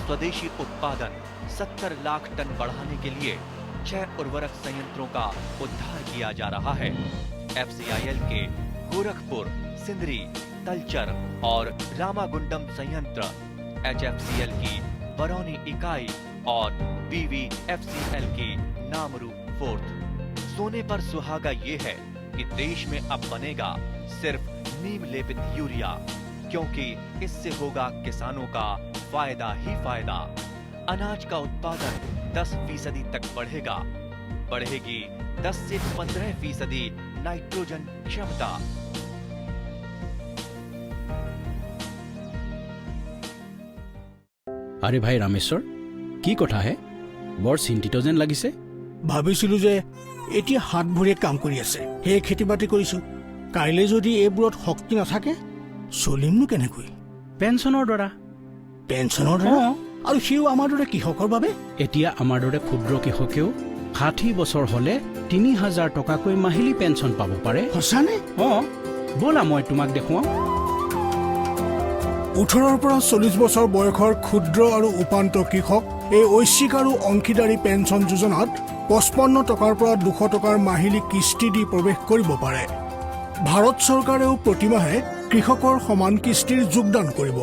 स्वदेशी उत्पादन 70 लाख टन बढ़ाने के लिए 6 उर्वरक संयंत्रों का उद्धार किया जा रहा है। FCIL के गोरखपुर, सिंदरी, तलचर और रामागुंडम संयंत्र, HFCL की बरौनी इकाई और BVFCL की नामरू फोर्थ। सोने पर सुहागा ये है कि देश में अब बनेगा सिर्फ नीम लेपित यूरिया, क्योंकि इससे होगा किसानों का फायदा ही फायदा। अनाज का उत्पादन 10% तक बढ़ेगा। बढ़ेगी 10 से 15% नाइट्रोजन क्षमता। আরে ভাই ৰামেশ্বৰ, কি কথা হে? বৰ চিন্তিত যেন লাগিছে। ভাবিছিলো যে এতিয়া হাত ভৰিয়ে কাম কৰি আছে, সেই খেতি বাতি কৰিছো। কাইলৈ যদি এইবোৰত শক্তি নাথাকে চলিমনো কেনেকৈ? পেঞ্চনৰ দ্বাৰা। পেঞ্চনৰ দ্বাৰা? আৰু সিও আমাৰ দৰে কৃষকৰ বাবে? এতিয়া আমাৰ দৰে ক্ষুদ্ৰ কৃষকেও 60 বছৰ হলে 3000 টকাকৈ মাহিলী পেঞ্চন পাব পাৰে। সঁচানে? ব'লা মই তোমাক দেখুৱাওঁ। 18 পৰা 40 বছৰ বয়সৰ ক্ষুদ্ৰ আৰু উপান্ত কৃষক এই ঐচ্ছিক আৰু অংশীদাৰী পেঞ্চন যোজনাত 55 টকাৰ পৰা 200 টকাৰ মাহিলী কিস্তি দি প্ৰৱেশ কৰিব পাৰে। ভাৰত চৰকাৰেও প্ৰতিমাহে কৃষকৰ সমান কিস্তিৰ যোগদান কৰিব।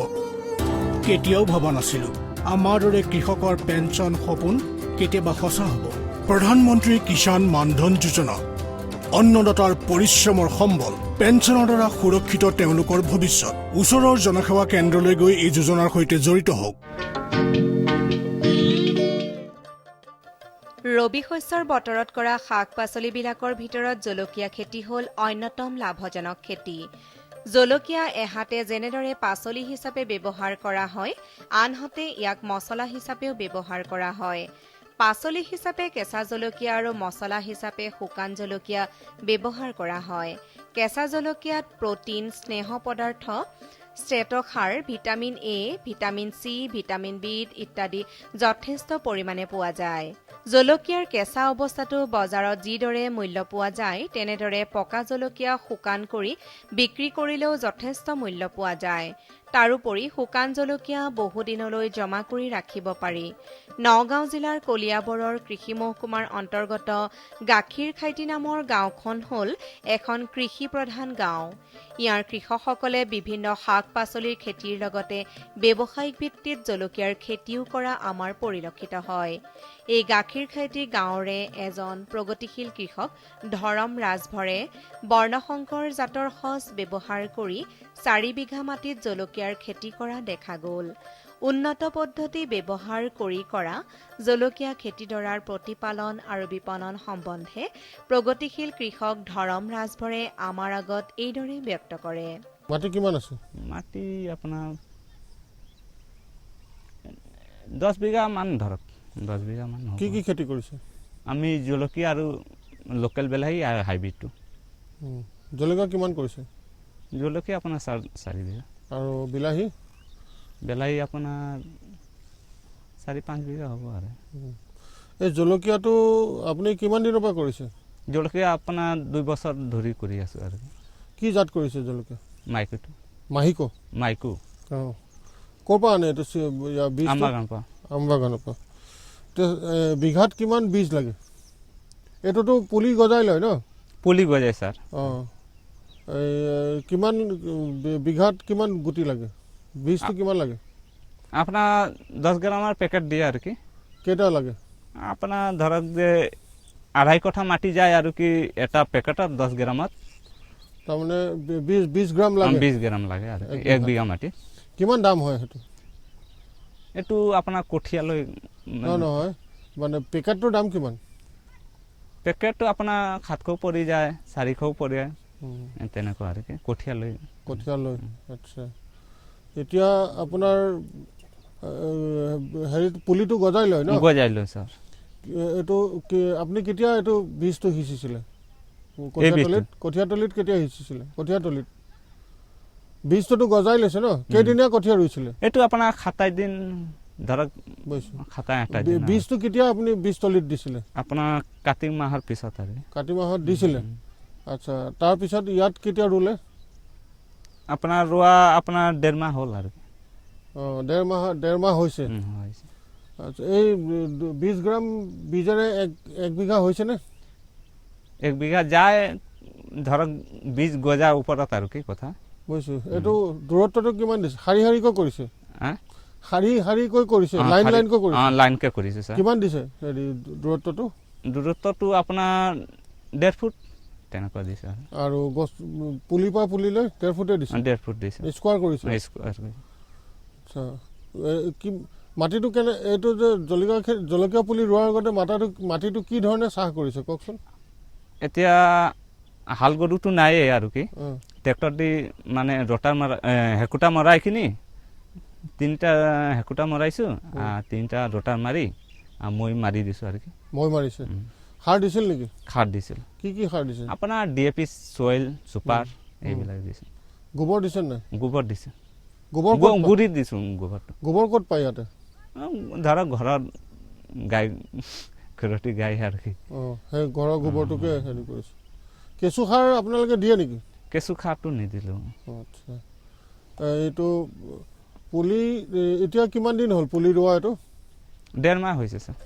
কেতিয়াও ভবা নাছিলো আমাৰ দৰে কৃষকৰ পেঞ্চন সপোন কেতিয়াবা সঁচা হ'ব। প্ৰধানমন্ত্ৰী কিষাণ মানধন যোজনা, অন্নদাতাৰ পৰিশ্ৰমৰ সম্বল। পেঞ্চনৰ দ্বাৰা সুৰক্ষিত তেওঁলোকৰ ভৱিষ্যত। ওচৰৰ জনসেৱা কেন্দ্ৰলৈ গৈ এই যোজনাৰ সৈতে জড়িত হওক। ৰবি শস্যৰ বতৰত কৰা শাক পাচলিবিলাকৰ ভিতৰত জলকীয়া খেতি হ'ল অন্যতম লাভজনক খেতি। জলকীয়া এহাতে যেনেদৰে পাচলি হিচাপে ব্যৱহাৰ কৰা হয়, আনহাতে ইয়াক মছলা হিচাপেও ব্যৱহাৰ কৰা হয়। পাচলি হিচাপে কেঁচা জলকীয়া আৰু মছলা হিচাপে শুকান জলকীয়া ব্যৱহাৰ কৰা হয়। কেঁচা জলকীয়াত প্ৰটিন, স্নেহ পদাৰ্থ, শ্বেতসাৰ, vitamin A, vitamin C, vitamin B ইত্যাদি যথেষ্ট পৰিমাণে পোৱা যায়। জলকীয়াৰ কেঁচা অৱস্থাটো বজাৰত যিদৰে মূল্য পোৱা যায়, তেনেদৰে পকা জলকীয়া শুকান কৰি বিক্ৰী কৰিলেও যথেষ্ট মূল্য পোৱা যায়। তাৰোপৰি শুকান জলকীয়া বহুদিনলৈ জমা কৰি ৰাখিব পাৰি। নগাঁও জিলাৰ কলিয়াবৰৰ কৃষি মহকুমাৰ অন্তৰ্গত গাখীৰখাইটি নামৰ গাঁওখন হ'ল এখন কৃষি প্ৰধান গাঁও। ইয়াৰ কৃষকসকলে বিভিন্ন শাক পাচলিৰ খেতিৰ লগতে ব্যৱসায়িক ভিত্তিত জলকীয়াৰ খেতিও কৰা আমাৰ পৰিলক্ষিত হয়। এই গাখীৰখাইটি গাঁৱৰে এজন প্ৰগতিশীল কৃষক ধৰম ৰাজভৰে বৰ্ণশংকৰ জাতৰ সঁচ ব্যৱহাৰ কৰি 4 বিঘা মাটিত জলকীয়াৰ খেতি কৰা দেখা গ'ল। উন্নত পদ্ধতি ব্যৱহাৰ কৰি কৰা জলকীয়া খেতিডৰাৰ প্ৰতিপালন আৰু বিপণন সম্বন্ধে প্ৰগতিশীল কৃষক ধৰম ৰাজভৰে আমাৰ আগত এইদৰে ব্যক্ত কৰে। মাটি কিমান আছে? মাটি আপোনাৰ 10 বিঘা মান ধৰক। 10 বিঘা মান। কি কি খেতি কৰিছে? আমি জলকীয়া আৰু লোকেল বিলাহী আৰু হাইব্ৰিডটো। জলকীয়া কিমান কৰিছে? জলকীয়া আপোনাৰ 4 বিঘা। আৰু বিলাহী? বিলাহী আপোনাৰ 4-5 বিঘা হ'ব আৰু। এই জলকীয়াটো আপুনি কিমান দিনৰ পৰা কৰিছে? জলকীয়া আপোনাৰ 2 বছৰ ধৰি কৰি আছো আৰু। কি জাত কৰিছে জলকীয়া? মাইকুটো। মাহিকো? মাইকু। ক'ৰ পৰা আনে এইটো বীজ? আমবাগানৰ পৰা। আমবাগানৰ পৰা। বিঘাত কিমান বীজ লাগে? এইটোতো পুলি গজাই লয় ন? পুলি গজাই ছাৰ। কিমান বিঘাত কিমান গুটি লাগে? বীজটো কিমান লাগে? আপোনাৰ 10 গ্ৰামৰ পেকেট দিয়ে আৰু কি। কেইটা লাগে? আপোনাৰ ধৰক যে 2.5 কঠা মাটি যায় আৰু কি এটা পেকেটত 10 গ্ৰামত। তাৰমানে 20 গ্ৰাম লাগে? 20 গ্ৰাম লাগে আৰু 1 বিঘা মাটি। কিমান দাম হয় সেইটো? এইটো আপোনাৰ কঠীয়ালৈ নহয়, মানে পেকেটটোৰ দাম কিমান? পেকেটটো আপোনাৰ 700 পৰি যায়, 400 পৰি যায়, তেনেকুৱা আৰু কি কঠীয়ালৈ। আচ্ছা। এতিয়া আপোনাৰ হেৰিত পুলিটো গজাই লয় ন? গজাই লয় ছাৰ। এইটো আপুনি কেতিয়া এইটো বীজটো সিঁচিছিলে? কঠীয়াতলিত কেতিয়া সিঁচিছিলে? কঠীয়াতলিত বীজটোতো গজাই লৈছে ন? কেইদিনীয়া কঠীয়া ৰুইছিলে? এইটো আপোনাৰ 27 দিন ধৰক। 27-28 দিন। বীজটো কেতিয়া আপুনি বীজতলিত দিছিলে? আপোনাৰ কাতি মাহৰ পিছত আৰু। কাতি মাহত দিছিলে? আচ্ছা। তাৰপিছত ইয়াত কেতিয়া ৰুলে? আপোনাৰ ৰোৱা আপোনাৰ 1.5 মাহ হ'ল আৰু। অঁ ডেৰ মাহ হৈছে। হৈছে। আচ্ছা এই 20 গ্ৰাম বীজেৰে এক বিঘা হৈছেনে? 1 বিঘা যায় ধৰক 20 গজা ওপৰত আৰু কি কথা। বুজিছোঁ। এইটো দূৰত্বটো কিমান দিছে? শাৰীকৈ কৰিছে? শাৰীকৈ কৰিছে, লাইনকৈ কৰিছে? লাইনকৈ কৰিছে ছাৰ। কিমান দিছে হেৰি দূৰত্বটো? দূৰত্বটো আপোনাৰ 1.5 ফুট তেনেকুৱা দিছে। আৰু গছ পুলিৰ পৰা পুলিলৈ 1.5 ফুটে দিছে? 1.5 ফুট দিছে। স্কোৱাৰ কৰিছে? আচ্ছা কি মাটিটো কেনে? এইটো যে জলকীয়া পুলি ৰোৱাৰ আগতে মাটিটো কি ধৰণে চাহ কৰিছে কওকচোন? এতিয়া হাল গৰুটো নায়েই আৰু কি, ট্ৰেক্টৰ দি মানে ৰটাৰ মাৰা হেকুটা মৰাইখিনি 3টা হেকুটা মৰাইছোঁ, 3টা ৰটাৰ মাৰি মই মাৰি দিছোঁ আৰু কি। মই মাৰিছে? সাৰ দিছিল নেকি? সাৰ দিছিল। কি সাৰ দিছিল? আপোনাৰ DAP, চইল, চুপাৰ এইবিলাক দিছিল। গোবৰ দিছে নাই? গোবৰ দিছে। গুড়ি দিছোঁ গোবৰটো। গোবৰ ক'ত পায় ইয়াতে? ধৰক ঘৰত গাই ঘৰতে গাই আৰু কি। সেই ঘৰৰ গোবৰটোকে হেৰি কৰিছে। কেঁচু সাৰ আপোনালোকে দিয়ে নেকি? কেঁচু সাৰটো নিদিলোঁ। আচ্ছা এইটো পুলি এতিয়া কিমান দিন হ'ল পুলি ৰোৱা? এইটো 1.5 মাহ হৈছে ছাৰ।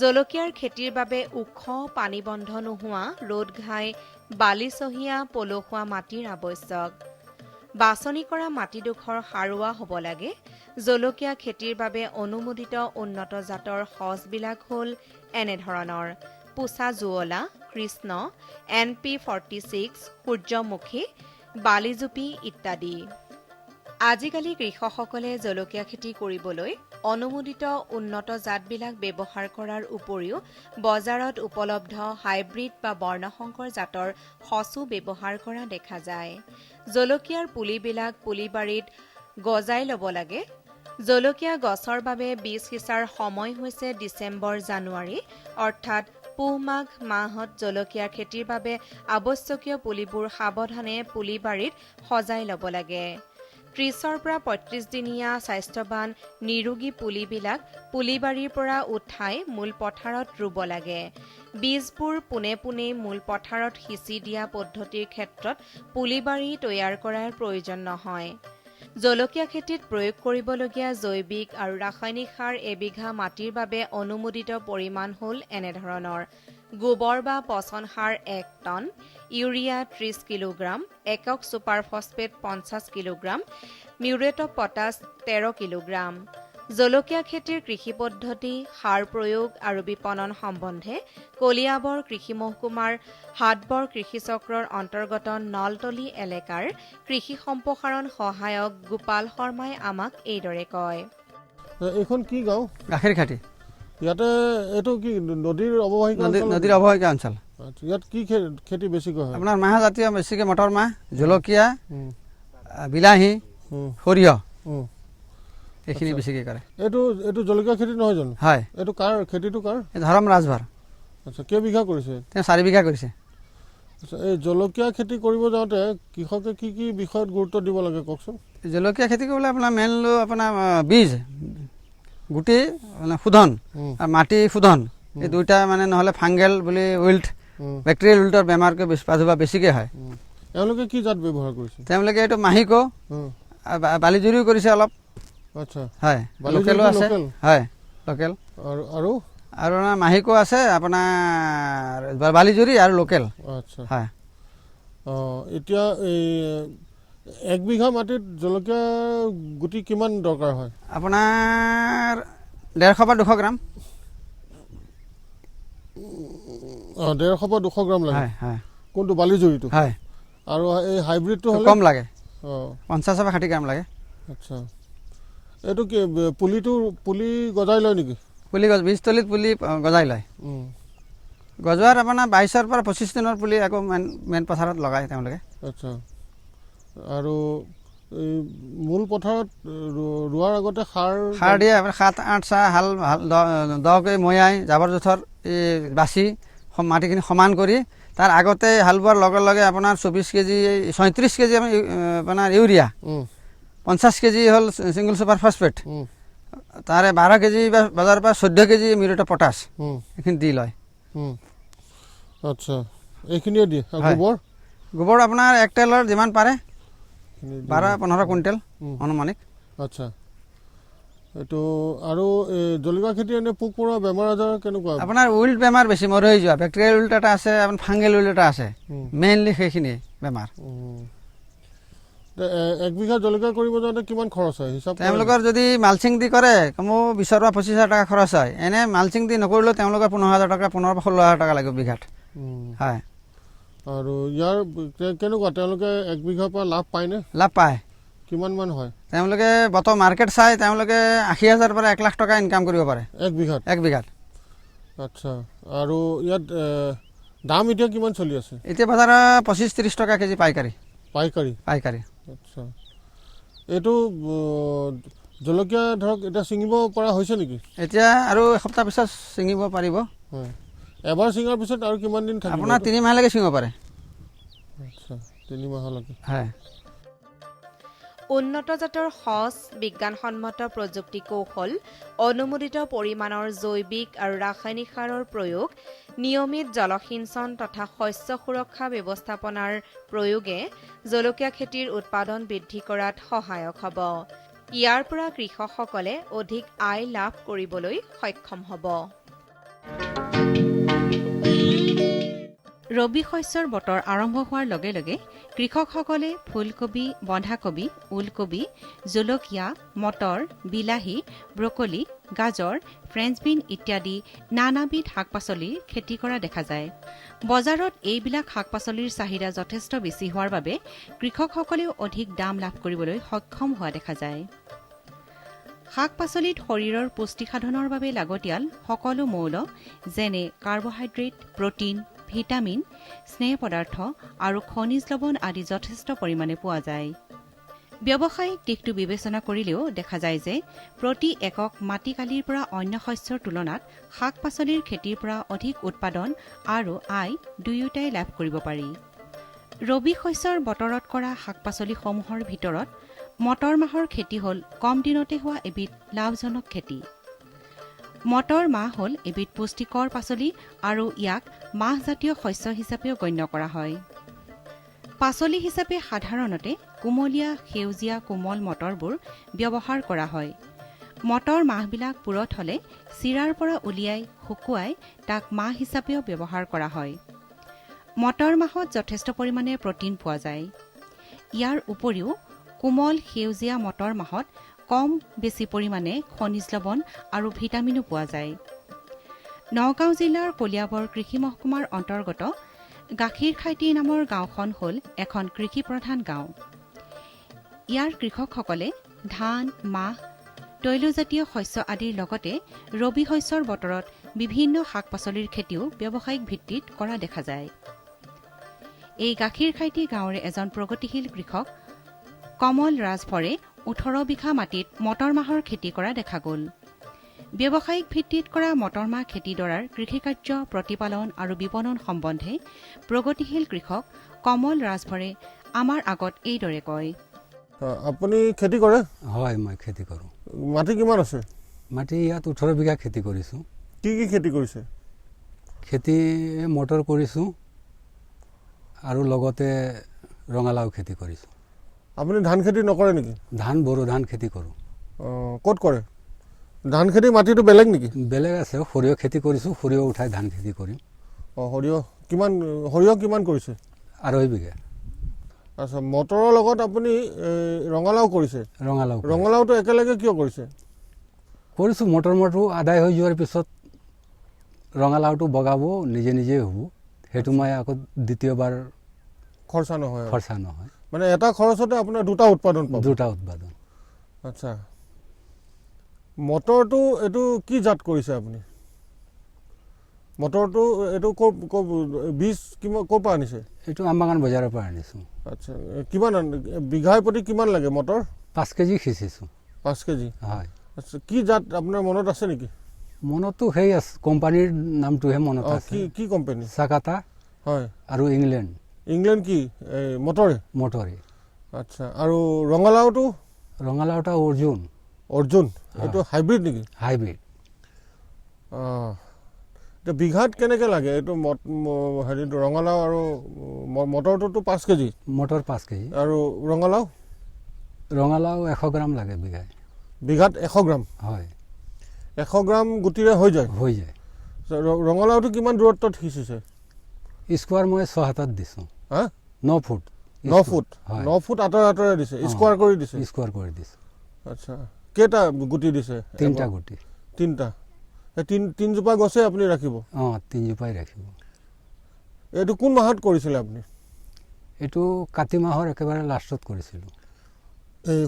জলকীয়াৰ খেতিৰ বাবে ওখ, পানীবন্ধ নোহোৱা, ৰ'দ ঘাই, বালিচহীয়া, পলসুৱা মাটিৰ আৱশ্যক। বাছনি কৰা মাটিডোখৰ সাৰুৱা হ'ব লাগে। জলকীয়া খেতিৰ বাবে অনুমোদিত উন্নত জাতৰ সঁচবিলাক হ'ল এনেধৰণৰ: পুছা জুৱলা, কৃষ্ণ, NP46, সূৰ্যমুখী, বালিজুপি ইত্যাদি। আজিকালি কৃষকসকলে জলকীয়া খেতি কৰিবলৈ অনুমোদিত উন্নত জাতবিলাক ব্যৱহাৰ কৰাৰ উপৰিও বজাৰত উপলব্ধ হাইব্ৰিড বা বৰ্ণসংকৰ জাতৰ সঁচো ব্যৱহাৰ কৰা দেখা যায়। জলকীয়াৰ পুলিবিলাক পুলিবাৰীত গজাই ল'ব লাগে। জলকীয়া গছৰ বাবে বীজ সিঁচাৰ সময় হৈছে ডিচেম্বৰ-জানুৱাৰী, অৰ্থাৎ পুহ-মাঘ মাহত জলকীয়াৰ খেতিৰ বাবে আৱশ্যকীয় পুলিবোৰ সাৱধানে পুলিবাৰীত সজাই ল'ব লাগে। 30ৰ পৰা 35 দিনীয়া স্বাস্থ্যৱান নিৰোগী পুলিবিলাক পুলিবাৰীৰ পৰা উঠাই মূল পথাৰত ৰুব লাগে। বীজবোৰ পোনে পোনে মূল পথাৰত সিঁচি দিয়া পদ্ধতিৰ ক্ষেত্ৰত পুলিবাৰী তৈয়াৰ কৰাৰ প্ৰয়োজন নহয়। জলকীয়া খেতিত প্ৰয়োগ কৰিবলগীয়া জৈৱিক আৰু ৰাসায়নিক সাৰ এবিঘা মাটিৰ বাবে অনুমোদিত পৰিমাণ হ'ল এনেধৰণৰ: গোবৰ বা পচন সাৰ 1 টন, ইউৰিয়া 30 কিলোগ্ৰাম, একক super phosphate 50 kilogram, muriate of potash 13 kilogram. জলকীয়া খেতিৰ কৃষি পদ্ধতি, সাৰ প্ৰয়োগ আৰু বিপণন সম্বন্ধে কলিয়াবৰ কৃষি মহকুমাৰ হাটবৰ কৃষি চক্ৰৰ অন্তৰ্গত নলতলী এলেকাৰ কৃষি সম্প্ৰসাৰণ সহায়ক গোপাল শৰ্মাই আমাক এইদৰে কয়। এইখন কি গাঁও? গাখীৰঘাটি। ইয়াতে এইটো কি নদীৰ অৱবাহিকা? নদীৰ অৱবাহিকা অঞ্চল। ইয়াত কি খেতি বেছিকৈ হয়? আপোনাৰ মাহজাতীয় বেছিকৈ মটৰ মাহ, জলকীয়া, বিলাহী, সৰিয়হ এইখিনি বেছিকৈ কৰে। এইটো জলকীয়া খেতি নহয় জানো? হয়। এইটো কাৰ খেতিটো? কাৰ? ধৰম ৰাজভাৰ। আচ্ছা কেইবিঘা কৰিছে? তেওঁ 4 বিঘা কৰিছে। আচ্ছা এই জলকীয়া খেতি কৰিব যাওঁতে কৃষকে কি কি বিষয়ত গুৰুত্ব দিব লাগে কওকচোন? জলকীয়া খেতি কৰিবলৈ আপোনাৰ মেইনলি আপোনাৰ বীজ, গুটি মানে শোধন আৰু মাটি শোধন, এই দুইটা মানে নহ'লে ফাংগেল বুলি উইল্ট, বেক্টেৰিয়েল উইল্টৰ বেমাৰকৈ প্ৰাদুৰ্ভাৱ বেছিকৈ হয়। এওঁলোকে কি জাত ব্যৱহাৰ কৰিছে? তেওঁলোকে এইটো মাহিকো, বালিজুৰিও কৰিছে অলপ। আচ্ছা হয়, লোকেলো আছে। হয়, লোকেল আৰু আৰু মাহিকো আছে আপোনাৰ বালিজুৰি আৰু লোকেল। আচ্ছা হয়। এতিয়া এই 1 বিঘা মাটিত জলকীয়া গুটি কিমান দৰকাৰ হয়? আপোনাৰ 150 পৰা 200 গ্ৰাম। 150 পৰা 200 গ্ৰাম লাগে। হয়। কোনটো? বালিজুৰিটো? হয়। আৰু এই হাইব্ৰিডটো হ'লে কম লাগে, 50 পৰা 60 গ্ৰাম লাগে। আচ্ছা এইটো কি পুলি গজাই লয় নেকি? পুলি বীজতলীত পুলি গজাই লয়। গজোৱাৰ আপোনাৰ 22ৰ পৰা 25 দিনৰ পুলি আকৌ মেইন পথাৰত লগায় তেওঁলোকে। আচ্ছা আৰু এই মূল পথাৰত ৰোৱাৰ আগতে সাৰ দিয়ে। 7-8 চাহ হাল দকৈ মৈয়াই জাবৰ জোথৰ বাচি মাটিখিনি সমান কৰি তাৰ আগতে হাল বোৱাৰ লগে লগে আপোনাৰ 24 কেজি 37 কেজি আপোনাৰ ইউৰিয়া, 50 কেজি হ'ল ছিংগল ছুপাৰ ফছফেট, তাৰে 12 কেজি বজাৰৰ পৰা 14 কেজি মিউৰেট অফ পটাছ এইখিনি দি লয়। আচ্ছা এইখিনিয়ে দিয়ে। গোবৰ আপোনাৰ 1 টেলৰ যিমান পাৰে 12-15 কুইণ্টেল অনুমানিক। আচ্ছা এইটো আৰু জলকীয়া খেতি এনে পোক পৰুৱা বেমাৰ আজাৰ কেনেকুৱা আপোনাৰ উইল্ড বেমাৰ বেছি মৰহি যোৱা বেক্টেৰিয়েল উইল্ড এটা আছে আপোনাৰ ফাংগেল উইল্ড এটা আছে মেইনলি সেইখিনি বেমাৰ এক বিঘা জলকীয়া কৰিব যাওঁতে কিমান খৰচ হয় হিচাপ তেওঁলোকৰ যদি মালচিং দি কৰে কমো 20,000 পৰা 25,000 টকা খৰচ হয় এনে মালচিং দি নকৰিলেও তেওঁলোকৰ 15,000 টকা 15,000 পৰা 16,000 টকা লাগিব বিঘাত হয় আৰু ইয়াৰ কেনেকুৱা তেওঁলোকে এক বিঘাৰ পৰা লাভ পায়নে লাভ পায় কিমান মান হয় তেওঁলোকে বতৰ মাৰ্কেট চাই তেওঁলোকে 80,000 পৰা 1 লাখ টকা ইনকাম কৰিব পাৰে এক বিঘাত আচ্ছা আৰু ইয়াত দাম এতিয়া কিমান চলি আছে এতিয়া বজাৰত 25-30 টকা কেজি পাইকাৰী আচ্ছা এইটো জলকীয়া ধৰক এটা ছিঙিব পৰা হৈছে নেকি এতিয়া আৰু এসপ্তাহ পিছত ছিঙিব পাৰিব এবাৰ ছিঙাৰ পিছত আৰু কিমান দিন থাকিব আপোনাৰ 3 মাহলৈকে ছিঙিব পাৰে আচ্ছা 3 মাহলৈকে হয় উন্নত জাতৰ সঁচ বিজ্ঞানসন্মত প্ৰযুক্তি কৌশল অনুমোদিত পৰিমাণৰ জৈৱিক আৰু ৰাসায়নিক সাৰৰ প্ৰয়োগ নিয়মিত জলসিঞ্চন তথা শস্য সুৰক্ষা ব্যৱস্থাপনাৰ প্ৰয়োগে জলকীয়া খেতিৰ উৎপাদন বৃদ্ধি কৰাত সহায়ক হ'ব ইয়াৰ পৰা কৃষকসকলে অধিক আয় লাভ কৰিবলৈ সক্ষম হ'ব ৰবি শস্যৰ বতৰ আৰম্ভ হোৱাৰ লগে লগে কৃষকসকলে ফুলকবি বন্ধাকবি ওলকবি জলকীয়া মটৰ বিলাহী ব্ৰকলি গাজৰ ফ্ৰেঞ্চ বিন ইত্যাদি নানাবিধ শাক-পাচলিৰ খেতি কৰা দেখা যায় বজাৰত এইবিলাক শাক-পাচলিৰ চাহিদা যথেষ্ট বেছি হোৱাৰ বাবে কৃষকসকলেও অধিক দাম লাভ কৰিবলৈ সক্ষম হোৱা দেখা যায় শাক-পাচলিত শৰীৰৰ পুষ্টি সাধনৰ বাবে লাগতিয়াল সকলো মৌল যেনে কাৰ্বহাইড্ৰেট প্ৰটিন ভিটামিন স্নেহ পদাৰ্থ আৰু খনিজ লৱণ আদি যথেষ্ট পৰিমাণে পোৱা যায় ব্যৱসায়িক দিশটো বিবেচনা কৰিলেও দেখা যায় যে প্ৰতি একক মাটিকালিৰ পৰা অন্য শস্যৰ তুলনাত শাক-পাচলিৰ খেতিৰ পৰা অধিক উৎপাদন আৰু আয় দুয়োটাই লাভ কৰিব পাৰি ৰবি শস্যৰ বতৰত কৰা শাক-পাচলিসমূহৰ ভিতৰত মটৰ মাহৰ খেতি হ'ল কম দিনতে হোৱা এবিধ লাভজনক খেতি মটৰ মাহ হ'ল এবিধ পুষ্টিকৰ পাচলি আৰু ইয়াক মাহজাতীয় শস্য হিচাপেও গণ্য কৰা হয় পাচলি হিচাপে সাধাৰণতে কুমলীয়া সেউজীয়া কোমল মটৰবোৰ ব্যৱহাৰ কৰা হয় মটৰ মাহবিলাক পুৰত হ'লে চিৰাৰ পৰা উলিয়াই শুকুৱাই তাক মাহ হিচাপেও ব্যৱহাৰ কৰা হয় মটৰ মাহত যথেষ্ট পৰিমাণে প্ৰটিন পোৱা যায় ইয়াৰ উপৰিও কোমল সেউজীয়া মটৰ মাহত কম বেছি পৰিমাণে খনিজ লৱণ আৰু ভিটামিনো পোৱা যায় নগাঁও জিলাৰ কলিয়াবৰ কৃষি মহকুমাৰ অন্তৰ্গত গাখীৰখাইটি নামৰ গাঁওখন হ'ল এখন কৃষিপ্ৰধান গাঁও ইয়াৰ কৃষকসকলে ধান মাহ তৈলজাতীয় শস্য আদিৰ লগতে ৰবি শস্যৰ বতৰত বিভিন্ন শাক-পাচলিৰ খেতিও ব্যৱসায়িক ভিত্তিত কৰা দেখা যায় এই গাখীৰখাইটি গাঁৱৰে এজন প্ৰগতিশীল কৃষক কমল ৰাজভৰে 18 বিঘা মাটিত মটৰ মাহৰ খেতি কৰা দেখা গ'ল ব্যৱসায়িক ভিত্তিত কৰা মটৰ মাহ খেতিডৰাৰ কৃষিকাৰ্য প্ৰতিপালন আৰু বিপণন সম্বন্ধে প্ৰগতিশীল কৃষক কমল ৰাজভৰে আমাৰ আগত এইদৰে কয় আপুনি খেতি কৰে হয় মই খেতি কৰোঁ মাটি কিমান আছে মাটি ইয়াত 18 বিঘা খেতি কৰিছোঁ কি খেতি কৰিছে খেতি মটৰ কৰিছোঁ আৰু লগতে ৰঙালাও খেতি কৰিছোঁ আপুনি ধান খেতি নকৰে নেকি ধান বড়ো ধান খেতি কৰোঁ ক'ত কৰে ধান খেতি মাটিটো বেলেগ নেকি বেলেগ আছে সৰিয়হ খেতি কৰিছোঁ সৰিয়হ উঠাই ধান খেতি কৰিম সৰিয়হ কিমান কৰিছে 2.5 বিঘা আচ্ছা মটৰৰ লগত আপুনি ৰঙালাও কৰিছে ৰঙালাওটো একেলগে কিয় কৰিছে কৰিছোঁ মটৰ আদায় হৈ যোৱাৰ পিছত ৰঙালাওটো বগাব নিজে নিজে হ'ব সেইটো মই আকৌ দ্বিতীয়বাৰ খৰচা নহয় মানে এটা খৰচতে আপোনাৰ দুটা উৎপাদন আচ্ছা মটৰটো এইটো কি জাত কৰিছে আপুনি মটৰটো এইটো বীজ ক'ৰ পৰা আনিছে এইটো আমবাগান বজাৰৰ পৰা আনিছোঁ আচ্ছা কিমান বিঘাই প্ৰতি কিমান লাগে মটৰ 5 কেজি সিঁচিছোঁ 5 কেজি হয় আচ্ছা কি জাত আপোনাৰ মনত আছে নেকি মনতো সেই আছে কোম্পানীৰ নামটোহে মনত আছে কি কোম্পানী চাকাতা হয় আৰু ইংলেণ্ড কি মটৰে আচ্ছা আৰু ৰঙালাওটো অৰ্জুন এইটো হাইব্ৰিড নেকি হাইব্ৰিড এতিয়া বিঘাত কেনেকৈ লাগে এইটো হেৰিটো ৰঙালাও আৰু মটৰটোতো 5 কেজি মটৰ 5 কেজি আৰু ৰঙালাও ৰঙালাও 100 গ্ৰাম লাগে বিঘাই। বিঘাত 100 গ্ৰাম? হয়, 100 গ্ৰাম গুটিৰে হৈ যায়? হৈ যায়। ৰঙালাওটো কিমান দূৰত্বত সিঁচিছে? স্কোৱাৰ মই 6 হাতত দিছোঁ। হা? 9 ফুট। 9 ফুট? হয়। 9 ফুট আঁতৰে দিছে, স্কোৱাৰ কৰি দিছে? স্কোৱাৰ কৰি দিছোঁ। আচ্ছা, কেইটা গুটি দিছে? 3টা গুটি। 3টা? এই 3জোপা গছে আপুনি ৰাখিব? 3জোপাই ৰাখিব। এইটো কোন মাহত কৰিছিলে আপুনি? এইটো কাতি মাহৰ একেবাৰে লাষ্টত কৰিছিলোঁ। এই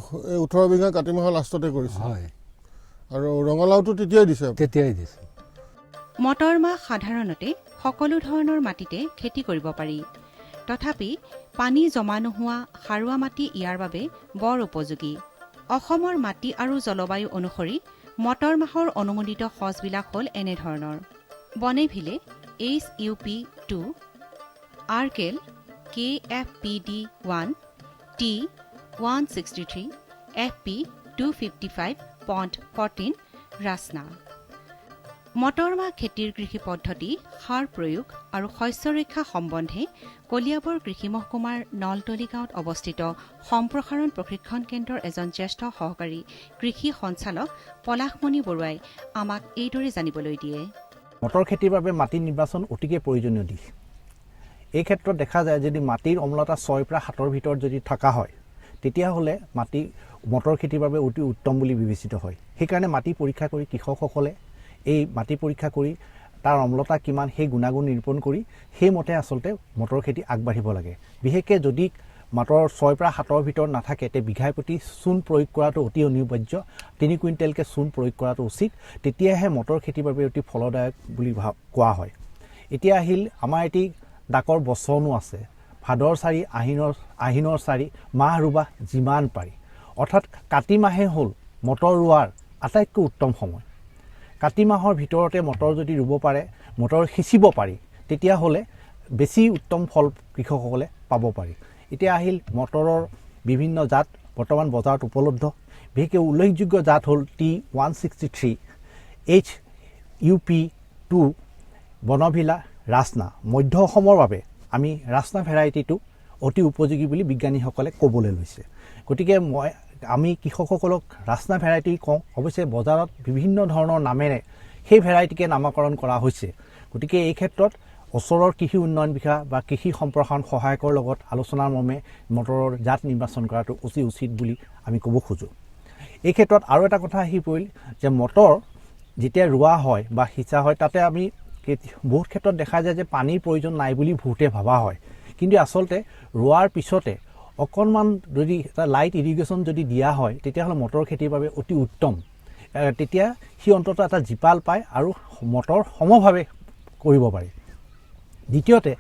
18 বিঘা কাতি মাহৰ লাষ্টতে কৰিছে? হয়। আৰু ৰঙালাওটো তেতিয়াই দিছে? তেতিয়াই দিছোঁ। মটৰ মাহ সাধাৰণতে সকলো ধৰণৰ মাটিতে খেতি কৰিব পাৰি। তথাপি পানী জমা নোহোৱা সাৰুৱা মাটি ইয়াৰ বাবে বৰ উপযোগী। অসমৰ মাটি আৰু জলবায়ু অনুসৰি মটৰ মাহৰ অনুমোদিত সঁচবিলাক হ'ল এনেধৰণৰ: বনেভিলে HUP2, আৰ্কেল KFPD1, T163, FP255.14, ৰাচনা। Motor মাহ খেতিৰ কৃষি পদ্ধতি, সাৰ প্ৰয়োগ আৰু শস্য ৰক্ষা সম্বন্ধে কলিয়াবৰ কৃষি মহকুমাৰ নলতলি গাঁৱত অৱস্থিত সম্প্ৰসাৰণ প্ৰশিক্ষণ কেন্দ্ৰৰ এজন জ্যেষ্ঠ সহকাৰী কৃষি সঞ্চালক পলাশমণি বৰুৱাই আমাক এইদৰে জানিবলৈ দিয়ে। মটৰ খেতিৰ বাবে মাটি নিৰ্বাচন অতিকে প্ৰয়োজনীয় দিশ। এই ক্ষেত্ৰত দেখা যায় যদি মাটিৰ অম্লতা 6 পৰা 7ৰ ভিতৰত যদি থকা হয় তেতিয়াহ'লে মাটি মটৰ খেতিৰ বাবে অতি উত্তম বুলি বিবেচিত হয়। সেইকাৰণে মাটি পৰীক্ষা কৰি কৃষকসকলে এই মাটি পৰীক্ষা কৰি তাৰ অম্লতা কিমান সেই গুণাগুণ নিৰূপণ কৰি সেইমতে আচলতে মটৰ খেতি আগবাঢ়িব লাগে। বিশেষকৈ যদি মাটৰ 6 পৰা 7ৰ ভিতৰত নাথাকে তে বিঘাই প্ৰতি চূণ প্ৰয়োগ কৰাটো অতি অনিবাৰ্য। 3 কুইণ্টেলকৈ চূণ প্ৰয়োগ কৰাটো উচিত, তেতিয়াহে মটৰ খেতিৰ বাবে অতি ফলদায়ক বুলি কোৱা হয়। এতিয়া আহিল আমাৰ এটি ডাকৰ বচনো আছে, ভাদৰ 4 আহিনৰ 4 মাহ ৰুবা যিমান পাৰি। অৰ্থাৎ কাতি মাহে হ'ল মটৰ ৰোৱাৰ আটাইতকৈ উত্তম সময়। কাতি মাহৰ ভিতৰতে মটৰ যদি ৰুব পাৰে, মটৰ সিঁচিব পাৰি, তেতিয়াহ'লে বেছি উত্তম ফল কৃষকসকলে পাব পাৰি। এতিয়া আহিল মটৰৰ বিভিন্ন জাত বৰ্তমান বজাৰত উপলব্ধ। বিশেষকৈ উল্লেখযোগ্য জাত হ'ল T163, HUP2, বনভিলা, ৰাচনা। মধ্য অসমৰ বাবে আমি ৰাচনা ভেৰাইটিটো অতি উপযোগী বুলি বিজ্ঞানীসকলে ক'বলৈ লৈছে। গতিকে আমি কৃষকসকলক ৰাচনা ভেৰাইটি কওঁ। অৱশ্যে বজাৰত বিভিন্ন ধৰণৰ নামেৰে সেই ভেৰাইটিকে নামাকৰণ কৰা হৈছে। গতিকে এই ক্ষেত্ৰত ওচৰৰ কৃষি উন্নয়ন বিষয়া বা কৃষি সম্প্ৰসাৰণ সহায়কৰ লগত আলোচনাৰ মৰ্মে মটৰৰ জাত নিৰ্বাচন কৰাটো অতি উচিত বুলি আমি ক'ব খোজোঁ। এই ক্ষেত্ৰত আৰু এটা কথা আহি পৰিল যে মটৰ যেতিয়া ৰোৱা হয় বা সিঁচা হয় তাতে আমি বহুত ক্ষেত্ৰত দেখা যায় যে পানীৰ প্ৰয়োজন নাই বুলি বহুতে ভাবা হয়। কিন্তু আচলতে ৰোৱাৰ পিছতে অকণমান যদি এটা লাইট ইৰিগেশ্যন যদি দিয়া হয় তেতিয়াহ'লে মটৰ খেতিৰ বাবে অতি উত্তম। তেতিয়া সি অন্ততঃ এটা জীপাল পায় আৰু মটৰ সমভাৱে কৰিব পাৰি। দ্বিতীয়তে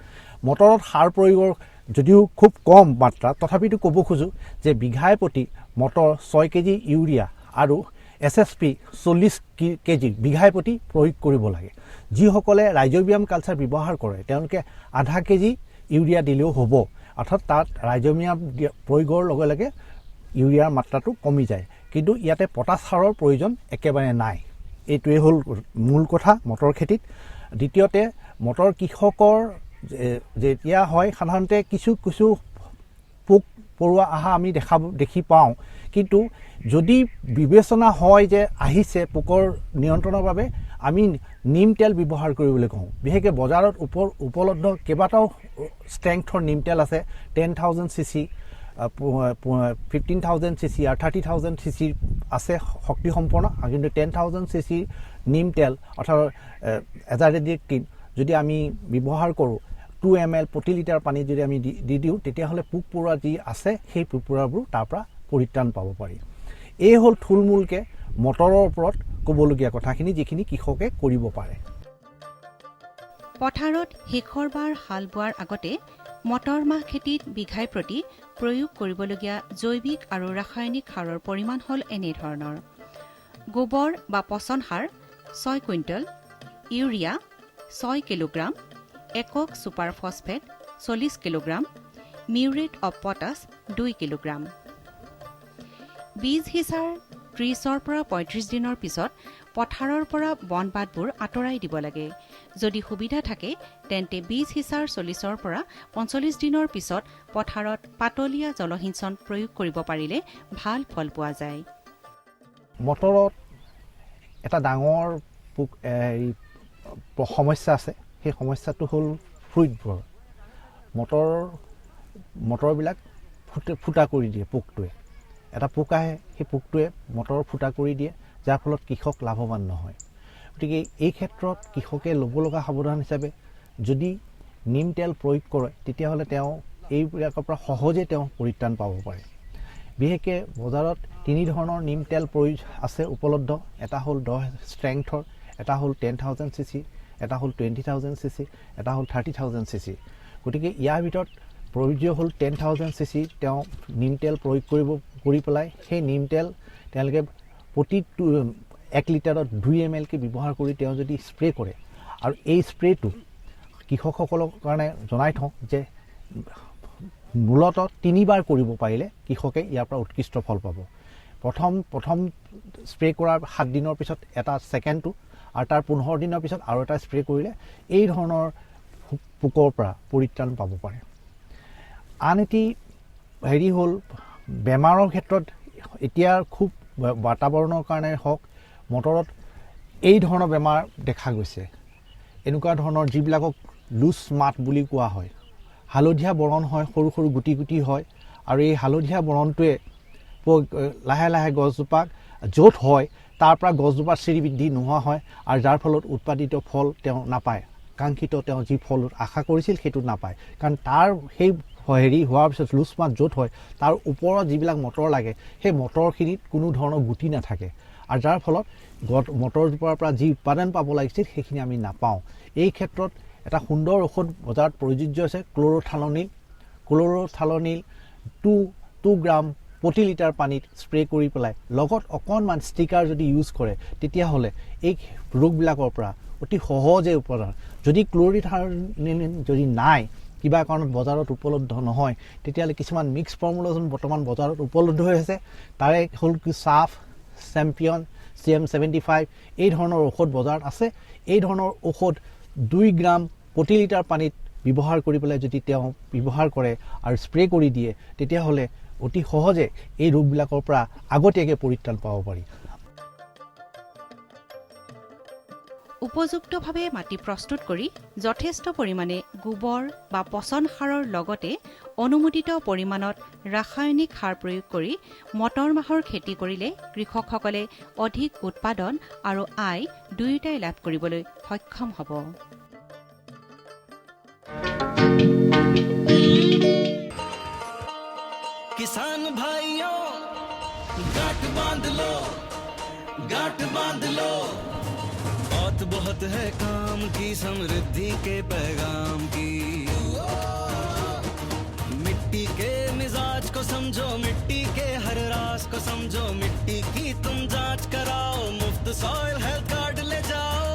মটৰত সাৰ প্ৰয়োগৰ যদিও খুব কম মাত্ৰা, তথাপিতো ক'ব খোজোঁ যে বিঘাই প্ৰতি মটৰ 6 কেজি ইউৰিয়া আৰু SSP 40 কেজি বিঘাই প্ৰতি প্ৰয়োগ কৰিব লাগে। যিসকলে ৰাইজ'বিয়াম কালচাৰ ব্যৱহাৰ কৰে তেওঁলোকে আধা কেজি ইউৰিয়া দিলেও হ'ব। অৰ্থাৎ তাত ৰাইজ'বিয়াম প্ৰয়োগৰ লগে লগে ইউৰিয়াৰ মাত্ৰাটো কমি যায়। কিন্তু ইয়াতে পটাছ সাৰৰ প্ৰয়োজন একেবাৰে নাই। এইটোৱে হ'ল মূল কথা মটৰ খেতিত। দ্বিতীয়তে মটৰ কৃষকৰ যেতিয়া হয় সাধাৰণতে কিছু পোক পৰুৱা অহা আমি দেখি পাওঁ। কিন্তু যদি বিবেচনা হয় যে আহিছে পোকৰ নিয়ন্ত্ৰণৰ বাবে আমি নিম তেল ব্যৱহাৰ কৰিবলৈ কওঁ। বিশেষকৈ বজাৰত উপলব্ধ কেইবাটাও ষ্ট্ৰেংথৰ নিম তেল আছে। 10,000 cc, 15,000 cc আৰু 30,000 cc আছে শক্তিসম্পন্ন। কিন্তু 10,000 cc নিম তেল অৰ্থাৎ এজাৰেডিক যদি আমি ব্যৱহাৰ কৰোঁ 2 ml প্ৰতি লিটাৰ পানী যদি আমি দি দিওঁ তেতিয়াহ'লে পোক পৰুৱা যি আছে সেই পোক পৰুৱাবোৰ তাৰ পৰা পৰিত্ৰাণ পাব পাৰি। এই হ'ল থুলমূলকৈ মটৰৰ ওপৰত ক'বলগীয়া কথাখিনি যিখিনি কৃষকে কৰিব পাৰে। পথাৰত শেষৰবাৰ হাল বোৱাৰ আগতে মটৰ মাহ খেতিত বিঘাই প্ৰতি প্ৰয়োগ কৰিবলগীয়া জৈৱিক আৰু ৰাসায়নিক সাৰৰ পৰিমাণ হ'ল এনেধৰণৰ: গোবৰ বা পচন সাৰ 6 কুইণ্টেল, ইউৰিয়া 6 কিলোগ্ৰাম, একক super phosphate 40 kilogram, muriate of potash 2 kilogram. বীজ সিঁচাৰ 30ৰ পৰা 35 দিনৰ পিছত পথাৰৰ পৰা বন বাটবোৰ আঁতৰাই দিব লাগে। যদি সুবিধা থাকে তেন্তে বীজ সিঁচাৰ 40 পৰা 45 দিনৰ পিছত পথাৰত পাতলীয়া জলসিঞ্চন প্ৰয়োগ কৰিব পাৰিলে ভাল ফল পোৱা যায়। মটৰত এটা ডাঙৰ সমস্যা আছে। সেই সমস্যাটো হ'ল ফ্ৰুইটবোৰ। মটৰবিলাক ফুটা কৰি দিয়ে পোকটোৱে। এটা পোক আহে, সেই পোকটোৱে মটৰ ফুটা কৰি দিয়ে, যাৰ ফলত কৃষক লাভৱান নহয়। গতিকে এই ক্ষেত্ৰত কৃষকে ল'ব লগা সাৱধান হিচাপে যদি নিম তেল প্ৰয়োগ কৰে তেতিয়াহ'লে তেওঁ এইবিলাকৰ পৰা সহজে তেওঁ পৰিত্ৰাণ পাব পাৰে। বিশেষকৈ বজাৰত 3 ধৰণৰ নিম তেল আছে উপলব্ধ। এটা হ'ল 10 ষ্ট্ৰেংথৰ, এটা হ'ল 10,000 cc, এটা হ'ল 20,000 cc, এটা হ'ল 30,000 cc। গতিকে ইয়াৰ ভিতৰত প্ৰয়োজ্য হ'ল 10,000 cc তেওঁ নিম তেল প্ৰয়োগ কৰি পেলাই সেই নিম তেল তেওঁলোকে প্ৰতি 1 লিটাৰত 2 ml কে ব্যৱহাৰ কৰি তেওঁ যদি স্প্ৰে কৰে, আৰু এই স্প্ৰেটো কৃষকসকলৰ কাৰণে জনাই থওঁ যে মূলতঃ 3 বাৰ কৰিব পাৰিলে কৃষকে ইয়াৰ পৰা উৎকৃষ্ট ফল পাব। প্ৰথম স্প্ৰে কৰাৰ 7 দিনৰ পিছত এটা ছেকেণ্ডটো, আৰু তাৰ 15 দিনৰ পিছত আৰু এটা স্প্ৰে কৰিলে এই ধৰণৰ পোকৰ পৰা পৰিত্ৰাণ পাব পাৰে। আন এটি হ'ল বেমাৰৰ ক্ষেত্ৰত এতিয়া খুব বাতাবৰণৰ কাৰণে হওক মটৰত এই ধৰণৰ বেমাৰ দেখা গৈছে। এনেকুৱা ধৰণৰ যিবিলাকক লুজ মাট বুলি কোৱা হয়, হালধীয়া বৰণ হয়, সৰু সৰু গুটি গুটি হয়, আৰু এই হালধীয়া বৰণটোৱে লাহে লাহে গছজোপাক য'ত হয় তাৰ পৰা গছজোপাৰ শ্ৰী বৃদ্ধি নোহোৱা হয়, আৰু যাৰ ফলত উৎপাদিত ফল তেওঁ নাপায়। কাংক্ষিত তেওঁ যি ফল আশা কৰিছিল সেইটো নাপায়, কাৰণ তাৰ সেই হোৱাৰ পিছত লুজ মাট য'ত হয় তাৰ ওপৰত যিবিলাক মটৰ লাগে সেই মটৰখিনিত কোনো ধৰণৰ গুটি নাথাকে, আৰু যাৰ ফলত মটৰজোপাৰ পৰা যি উৎপাদন পাব লাগিছিল সেইখিনি আমি নাপাওঁ। এই ক্ষেত্ৰত এটা সুন্দৰ ঔষধ বজাৰত প্ৰযোজ্য আছে, ক্ল'ৰ'থালনিল 2 গ্ৰাম প্ৰতি লিটাৰ পানীত স্প্ৰে কৰি পেলাই লগত অকণমান ষ্টিকাৰ যদি ইউজ কৰে তেতিয়াহ'লে এই ৰোগবিলাকৰ পৰা অতি সহজে উপকাৰ। যদি ক্ল'ৰ'থালনিল যদি নাই, কিবা কাৰণত বজাৰত উপলব্ধ নহয়, তেতিয়াহ'লে কিছুমান মিক্স ফৰ্মুলেশ্যন বৰ্তমান বজাৰত উপলব্ধ হৈ আছে। তাৰে হ'ল কি চাফ, চেম্পিয়ন, CM75 এই ধৰণৰ ঔষধ বজাৰত আছে। এই ধৰণৰ ঔষধ 2 গ্ৰাম প্ৰতি লিটাৰ পানীত ব্যৱহাৰ কৰি পেলাই যদি তেওঁ ব্যৱহাৰ কৰে আৰু স্প্ৰে কৰি দিয়ে তেতিয়াহ'লে অতি সহজে এই ৰোগবিলাকৰ পৰা আগতীয়াকৈ পৰিত্ৰাণ পাব পাৰি। উপযুক্তভাৱে মাটি প্ৰস্তুত কৰি যথেষ্ট পৰিমাণে গোবৰ বা পচন সাৰৰ লগতে অনুমোদিত পৰিমাণত ৰাসায়নিক সাৰ প্ৰয়োগ কৰি মটৰ মাহৰ খেতি কৰিলে কৃষকসকলে অধিক উৎপাদন আৰু আয় দুয়োটাই লাভ কৰিবলৈ সক্ষম হ'ব। किसान भाइयों गांठ बांध लो बहुत है काम की, समृद्धि के पैगाम की। मिट्टी के मिजाज को समझो, मिट्टी के हर राज को समझो, मिट्टी की तुम जांच कराओ, मुफ्त सॉइल हेल्थ कार्ड ले जाओ।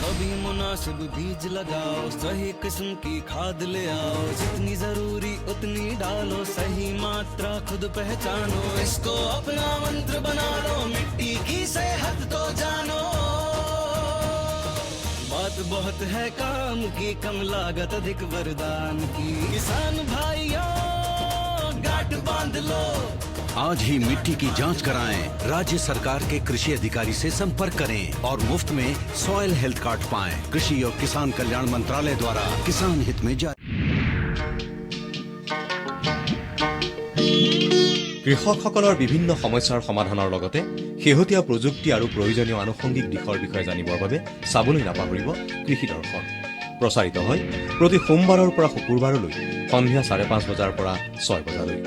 कभी मुनासिब बीज लगाओ, सही किस्म की खाद ले आओ, जितनी जरूरी उतनी डालो, सही मात्रा खुद पहचानो, इसको अपना मंत्र बना लो, मिट्टी की सेहत तो जानो। बात बहुत है काम की, कम लागत अधिक वरदान की। किसान भाइयों गांठ बांध लो, आज ही मिट्टी की जांच कराएं। राज्य सरकार के कृषि अधिकारी से संपर्क करें और मुफ्त में सॉइल हेल्थ कार्ड पाएं। कृषि और किसान कल्याण मंत्रालय द्वारा किसान हित में जारी। কৃষকসকলৰ বিভিন্ন সমস্যাৰ সমাধানৰ লগতে শেহতীয়া প্ৰযুক্তি আৰু প্ৰয়োজনীয় আনুষংগিক দিশৰ বিষয়ে জানিবৰ বাবে চাবলৈ নাপাহৰিব কৃষি দৰ্শন। প্ৰচাৰিত হয় প্ৰতি সোমবাৰৰ পৰা শুকুৰবাৰলৈ সন্ধিয়া 5:30 বজাৰ পৰা 6 বজালৈ।